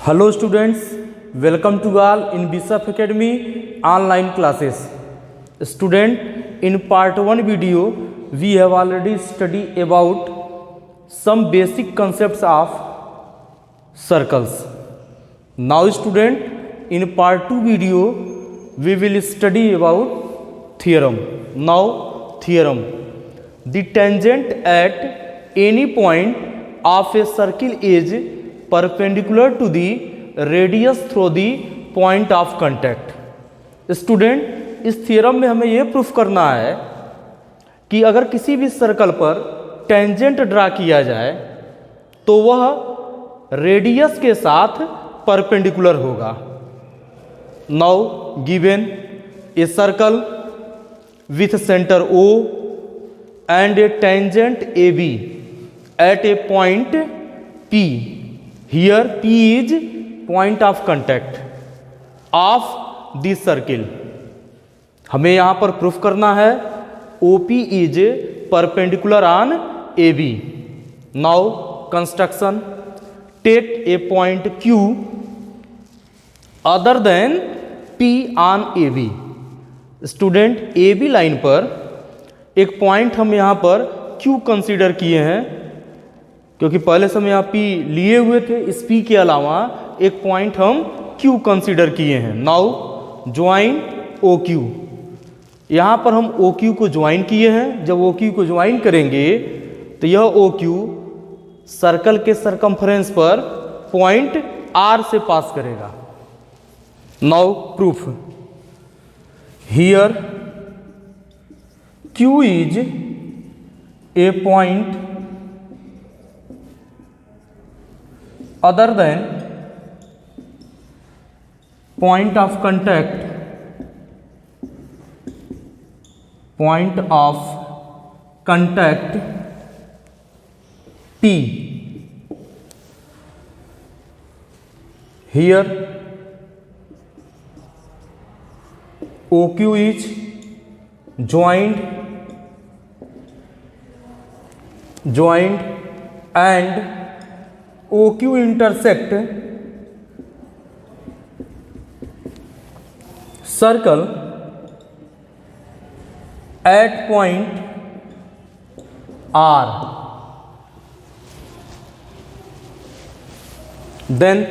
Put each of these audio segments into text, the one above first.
Hello students, welcome to all in BSF Academy online classes. Student, in part 1 video we have already studied about some basic concepts of circles. Now student, in part 2 video we will study about theorem. Now theorem. The tangent at any point of a circle is perpendicular to the radius through the point of contact. Student, इस theorem में हमें यह proof करना है कि अगर किसी भी सर्कल पर टेंजेंट ड्रा किया जाए तो वह रेडियस के साथ परपेंडिकुलर होगा. Now given a circle with centre O and a tangent AB at a point P. Here P is point of contact of this circle. हमें यहाँ पर प्रूफ करना है OP is perpendicular on AB. Now construction. Take a point Q other than P on AB. Student, AB line पर एक point हम यहाँ पर Q कंसीडर किए हैं क्योंकि पहले से हम यहाँ P लिए हुए थे. इस P के अलावा एक पॉइंट हम Q कंसीडर किए हैं. Now join OQ. यहाँ पर हम OQ को ज्वाइन किए हैं. जब OQ को ज्वाइन करेंगे तो यह OQ सर्कल के सरकमफ्रेंस पर पॉइंट R से पास करेगा. Now proof. Here Q is a point other than point of contact P. Here OQ is joined and OQ intersect circle at point R. Then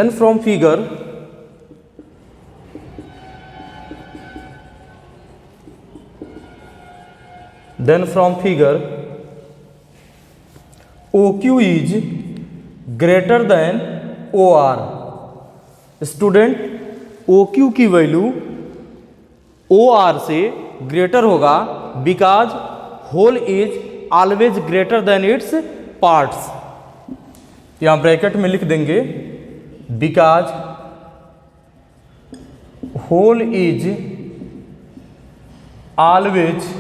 from figure OQ is greater than OR. Student, OQ की value OR से greater होगा because whole is always greater than its parts. यहां bracket में लिख देंगे because whole is always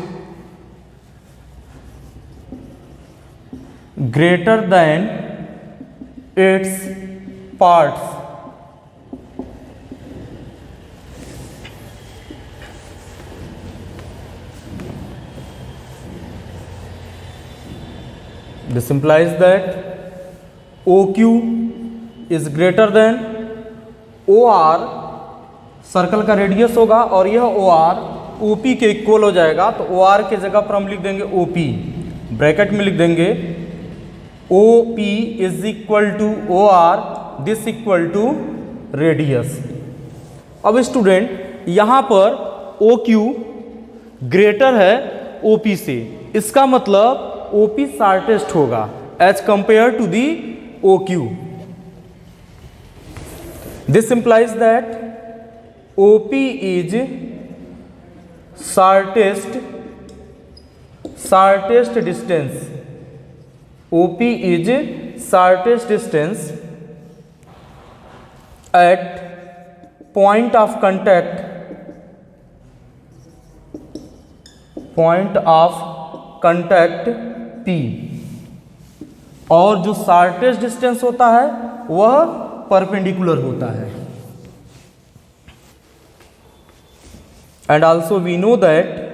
greater than its parts. This implies that OQ is greater than OR. Circle का radius होगा और यह OR OP के इक्वल हो जाएगा. तो OR के जगह पर हम लिख देंगे OP. ब्रैकेट में लिख देंगे OP is equal to OR, this equal to radius. अब स्टूडेंट, यहाँ पर OQ ग्रेटर है OP से. इसका मतलब OP शॉर्टेस्ट होगा as compare to the OQ. This implies that OP is shortest distance. OP is shortest distance at point of contact P. और जो शॉर्टेस्ट डिस्टेंस होता है वह परपेंडिकुलर होता है. And also we know that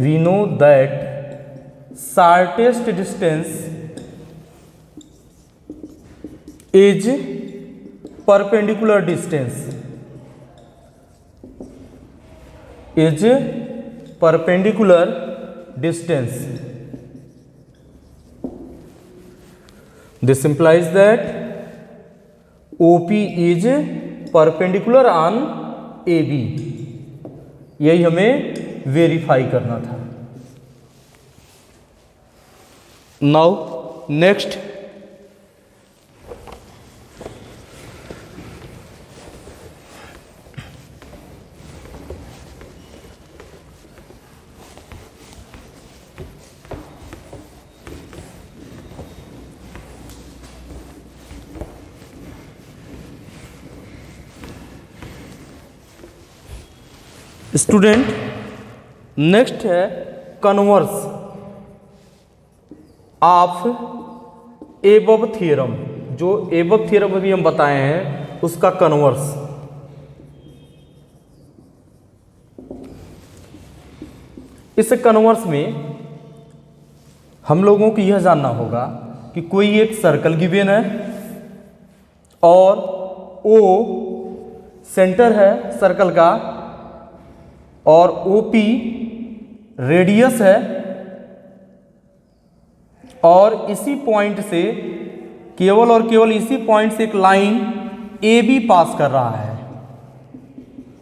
we know that shortest distance is perpendicular distance, is perpendicular distance. This implies that OP is perpendicular on AB. यही हमें verify करना था. नाउ नेक्स्ट, स्टूडेंट नेक्स्ट है कन्वर्स ऑफ एबव थ्योरम. जो above theorem अभी हम बताए हैं उसका कन्वर्स. इस कन्वर्स में हम लोगों को यह जानना होगा कि कोई एक सर्कल गिवन है और ओ सेंटर है सर्कल का और OP रेडियस है और इसी पॉइंट से केवल और केवल इसी पॉइंट से एक लाइन AB पास कर रहा है.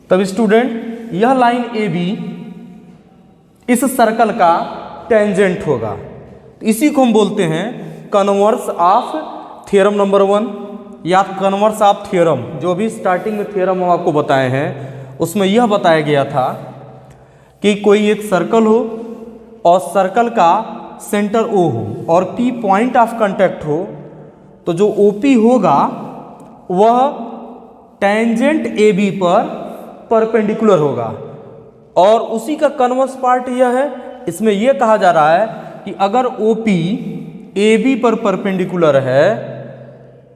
तब स्टूडेंट यह लाइन AB इस सर्कल का टेंजेंट होगा. इसी को हम बोलते हैं कन्वर्स ऑफ थ्योरम नंबर 1 या कन्वर्स ऑफ थ्योरम. जो भी स्टार्टिंग में थ्योरम हम आपको बताए हैं उसमें यह बताया गया था कि कोई एक सर्कल हो और सर्कल का सेंटर O हो और P पॉइंट ऑफ कांटेक्ट हो, तो जो OP होगा वह टेंजेंट AB पर परपेंडिकुलर होगा. और उसी का कन्वर्स पार्ट यह है, इसमें यह कहा जा रहा है कि अगर OP AB पर परपेंडिकुलर है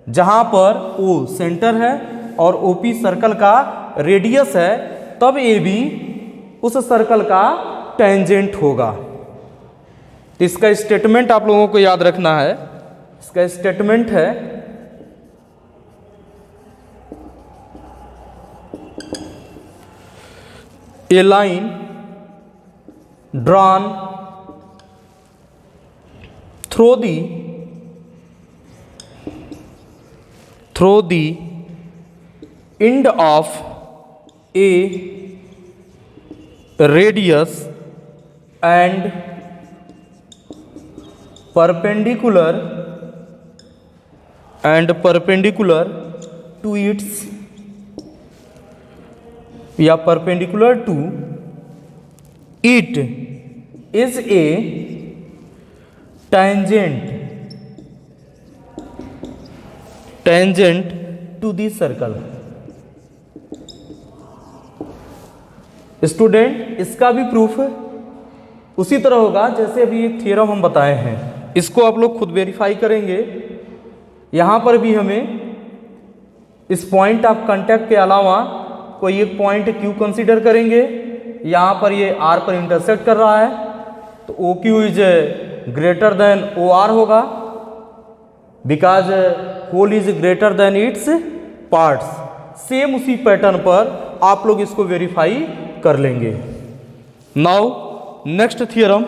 जहां पर O सेंटर है और OP सर्कल का रेडियस है, तब AB उस सर्कल का टेंजेंट होगा. इसका स्टेटमेंट आप लोगों को याद रखना है. इसका स्टेटमेंट है a line drawn through the end of a radius and perpendicular to its या perpendicular to it is a tangent to the circle. Student इसका भी प्रूफ उसी तरह होगा जैसे अभी एक थ्योरम हम बताए हैं. इसको आप लोग खुद वेरीफाई करेंगे. यहाँ पर भी हमें इस पॉइंट ऑफ कांटेक्ट के अलावा कोई एक पॉइंट Q कंसीडर करेंगे. यहाँ पर ये R पर इंटरसेक्ट कर रहा है तो OQ is greater than OR होगा because whole is greater than its parts. Same उसी पैटर्न पर आप लोग इसको वेरीफाई कर लेंगे. Now next theorem,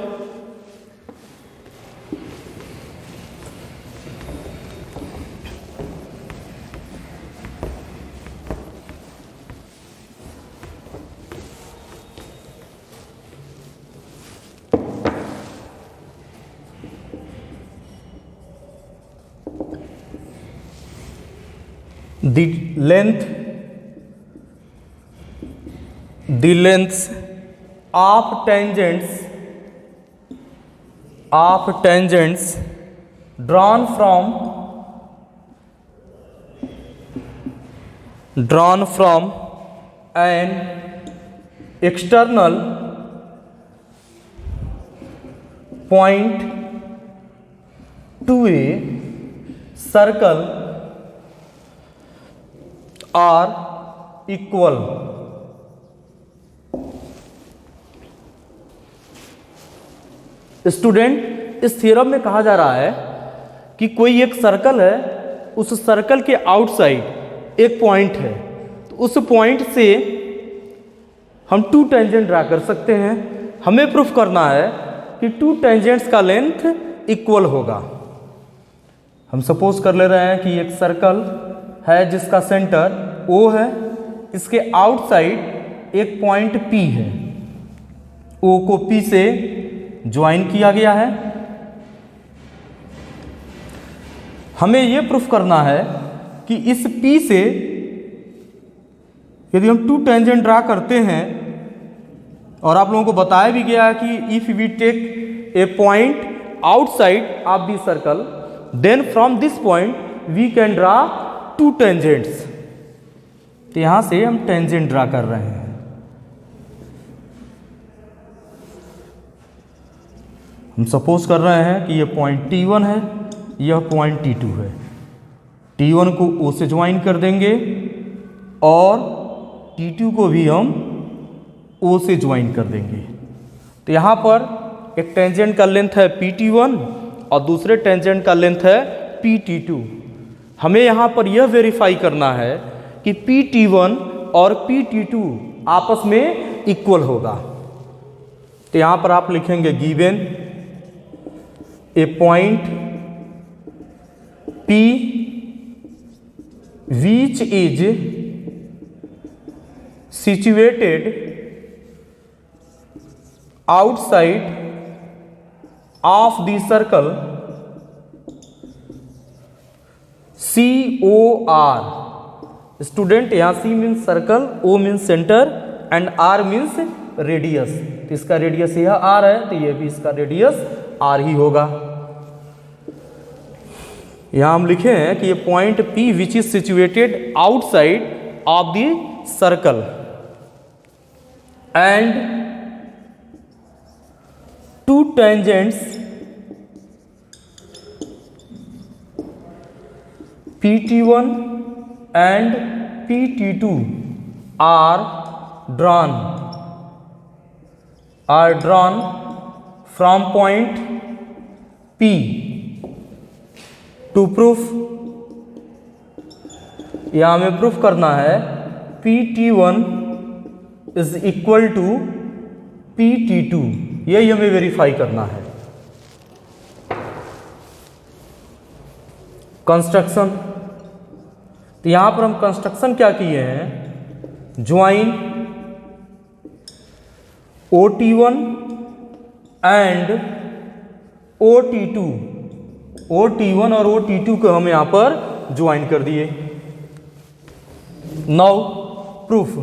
the lengths of tangents drawn from an external point to a circle are equal. Student, इस theorem में कहा जा रहा है कि कोई एक सर्कल है, उस सर्कल के आउटसाइड एक पॉइंट है, तो उस पॉइंट से हम टू टेंजेंट ड्रा कर सकते हैं। हमें प्रूफ करना है कि टू टेंजेंट्स का लेंथ इक्वल होगा। हम सपोज कर ले रहे हैं कि एक सर्कल है जिसका सेंटर O है, इसके आउटसाइड एक पॉइंट P है, O को P से ज्वाइन किया गया है। हमें यह प्रूफ करना है कि इस P से यदि हम टू टेंजेंट ड्रा करते हैं, और आप लोगों को बताया भी गया है कि if we take a point outside of the circle, then from this point we can draw two tangents. तो यहां से हम टेंजेंट ड्रा कर रहे हैं। हम सपोज कर रहे हैं कि यह पॉइंट T1 है, यह पॉइंट T2 है। T1 को O से ज्वाइन कर देंगे और T2 को भी हम O से ज्वाइन कर देंगे। तो यहाँ पर एक टेंजेंट का लेंथ है PT1 और दूसरे टेंजेंट का लेंथ है PT2। हमें यहाँ पर यह वेरीफाई करना है कि PT1 और PT2 आपस में इक्वल होगा। तो यहाँ पर आप लिखेंगे given A point P which is situated outside of the circle COR। Student, यहाँ C means circle, O means centre and R means radius. तो इसका रेडियस यह R है, तो यह भी इसका रेडियस R ही होगा। यहाँ हम लिखे हैं कि ये point P which is situated outside of the circle and to tangents PT1 and PT2 are drawn from point P to proof। यहाँ हमें प्रूफ करना है PT1 is equal to PT2, यही हमें वेरीफाई करना है। कंस्ट्रक्शन, तो यहाँ पर हम कंस्ट्रक्शन क्या किए हैं, join OT1 and OT2, OT1 और OT2 को हम यहाँ पर ज्वाइन कर दिए। Now proof,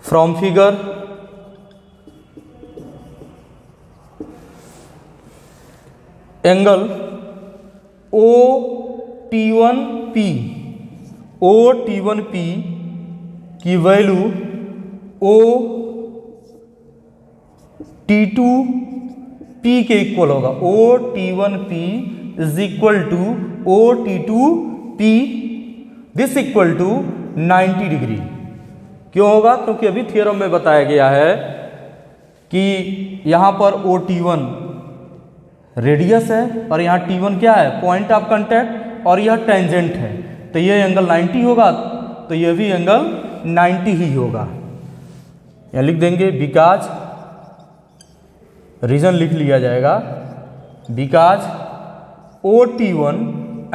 from figure angle OT1P की वैल्यू OT2P के इक्वल होगा। OT1P is equal to OT2P, this equal to 90 degree. क्यों होगा? क्योंकि अभी थ्योरम में बताया गया है कि यहाँ पर OT1 रेडियस है और यहाँ T1 क्या है, पॉइंट ऑफ कांटेक्ट, और यह टेंजेंट है, तो यह एंगल 90 होगा, तो यह भी एंगल 90 ही होगा। यहाँ लिख देंगे बिकॉज, रीजन लिख लिया जाएगा, because OT1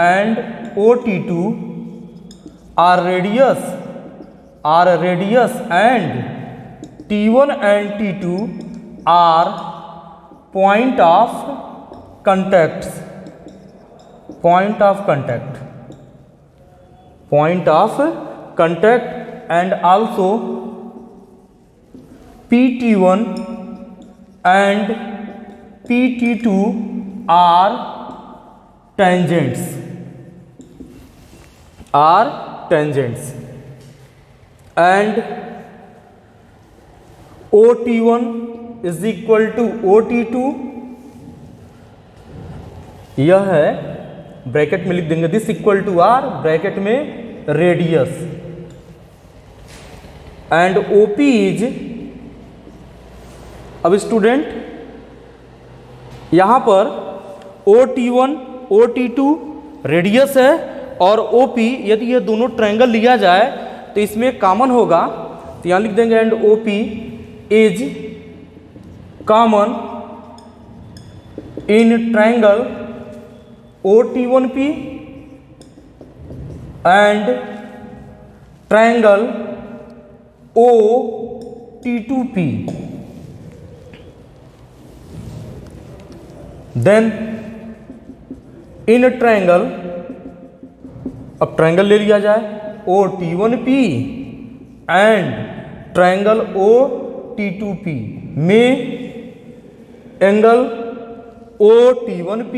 and OT2 are radius and T1 and T2 are point of contact and also PT1 and PT2 are tangents and OT1 is equal to OT2, यह है ब्रैकेट में लिख देंगे this equal to R, bracket में radius, and OP is, अब student यहां पर OT1 OT2 radius है और OP, यदि ये दोनों ट्रायंगल लिया जाए तो इसमें कॉमन होगा, तो यहां लिख देंगे and OP is common in triangle OT1P and triangle OT2P। Then in triangle, अब ट्रायंगल ले लिया जाए OT1P एंड ट्रायंगल OT2P में angle OT1P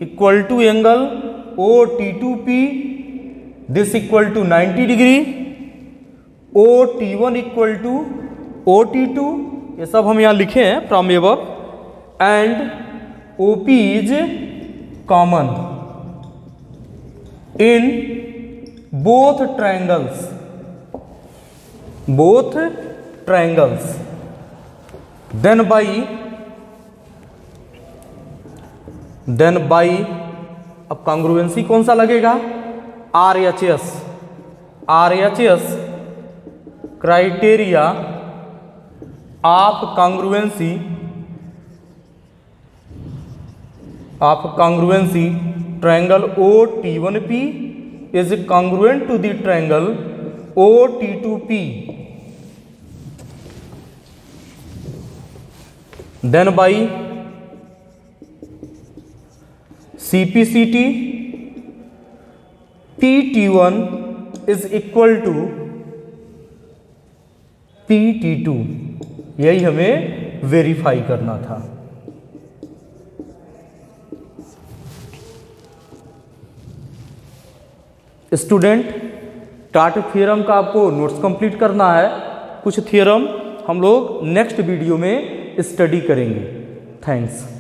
equal to angle OT2P, this equal to 90 degree, OT1 equal to OT2, ये सब हम यहाँ लिखे हैं from above, and OP is common in both triangles, then by अब कॉन्ग्रुएंसी कौन सा लगेगा, RHS criteria of congruency triangle OT1P is congruent to the triangle OT2P. Then by CPCT, PT1 is equal to PT2, यही हमें verify करना था। Student टाट theorem का आपको नोट्स कंप्लीट करना है, कुछ थ्योरम हम लोग नेक्स्ट वीडियो में स्टडी करेंगे। थैंक्स।